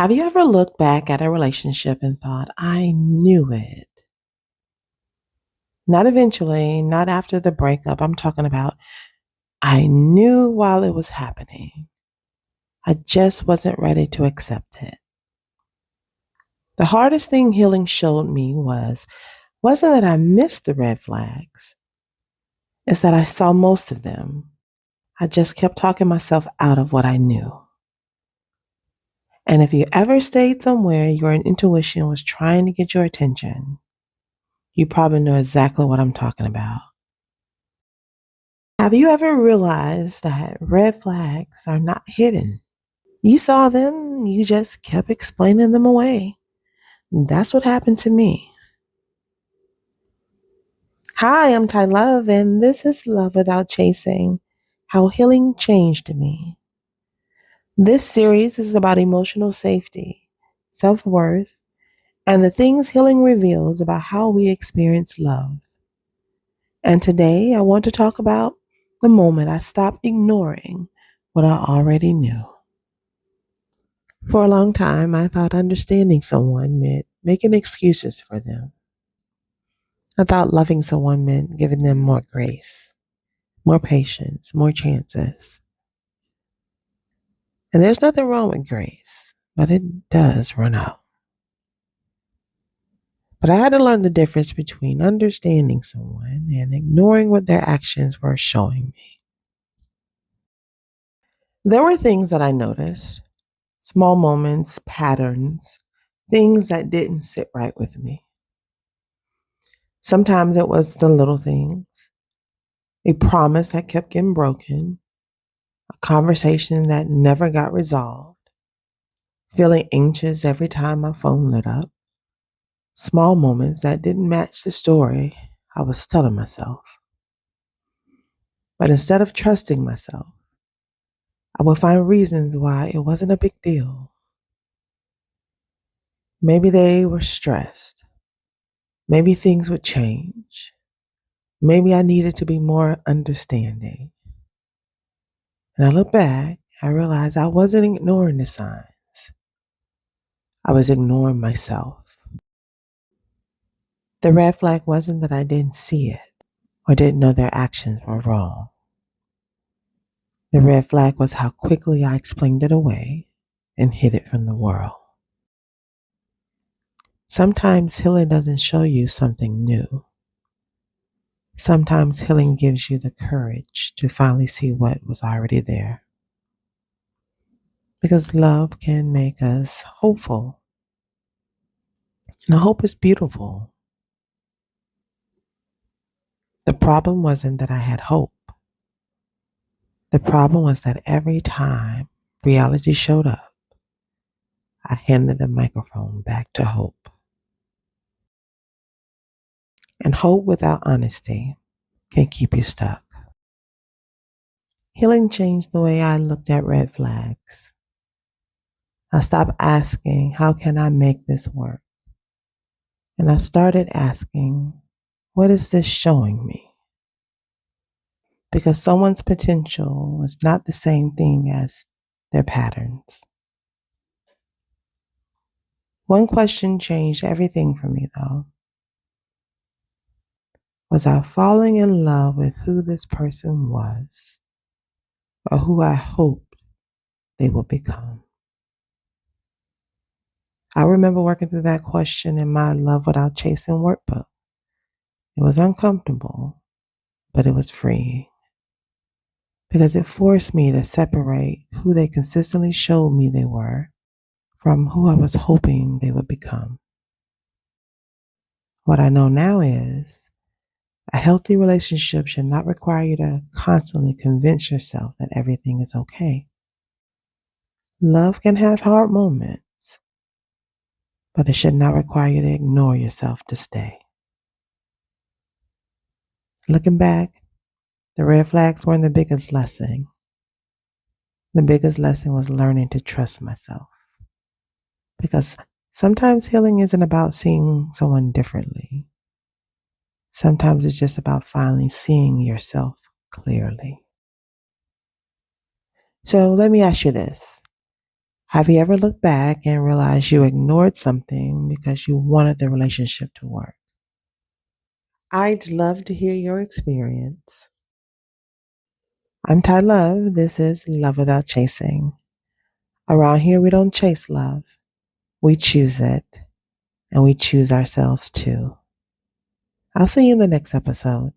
Have you ever looked back at a relationship and thought, I knew it? Not eventually, not after the breakup. I'm talking about, I knew while it was happening. I just wasn't ready to accept it. The hardest thing healing showed me wasn't that I missed the red flags. It's that I saw most of them. I just kept talking myself out of what I knew. And if you ever stayed somewhere your intuition was trying to get your attention, you probably know exactly what I'm talking about. Have you ever realized that red flags are not hidden? You saw them, you just kept explaining them away. That's what happened to me. Hi, I'm Ty Love, and this is Love Without Chasing, How Healing Changed Me. This series is about emotional safety, self-worth, and the things healing reveals about how we experience love. And today I want to talk about the moment I stopped ignoring what I already knew. For a long time, I thought understanding someone meant making excuses for them. I thought loving someone meant giving them more grace, more patience, more chances. And there's nothing wrong with grace, but it does run out. But I had to learn the difference between understanding someone and ignoring what their actions were showing me. There were things that I noticed, small moments, patterns, things that didn't sit right with me. Sometimes it was the little things, a promise that kept getting broken, a conversation that never got resolved, feeling anxious every time my phone lit up, small moments that didn't match the story I was telling myself. But instead of trusting myself, I would find reasons why it wasn't a big deal. Maybe they were stressed. Maybe things would change. Maybe I needed to be more understanding. And I look back, I realized I wasn't ignoring the signs. I was ignoring myself. The red flag wasn't that I didn't see it or didn't know their actions were wrong. The red flag was how quickly I explained it away and hid it from the world. Sometimes healing doesn't show you something new. Sometimes healing gives you the courage to finally see what was already there. Because love can make us hopeful. And hope is beautiful. The problem wasn't that I had hope. The problem was that every time reality showed up, I handed the microphone back to hope. And hope without honesty can keep you stuck. Healing changed the way I looked at red flags. I stopped asking, how can I make this work? And I started asking, what is this showing me? Because someone's potential is not the same thing as their patterns. One question changed everything for me, though. Was I falling in love with who this person was or who I hoped they would become? I remember working through that question in my Love Without Chasing workbook. It was uncomfortable, but it was freeing because it forced me to separate who they consistently showed me they were from who I was hoping they would become. What I know now is a healthy relationship should not require you to constantly convince yourself that everything is okay. Love can have hard moments, but it should not require you to ignore yourself to stay. Looking back, the red flags weren't the biggest lesson. The biggest lesson was learning to trust myself. Because sometimes healing isn't about seeing someone differently. Sometimes it's just about finally seeing yourself clearly. So let me ask you this. Have you ever looked back and realized you ignored something because you wanted the relationship to work? I'd love to hear your experience. I'm Ty Love. This is Love Without Chasing. Around here, we don't chase love, we choose it, and we choose ourselves too. I'll see you in the next episode.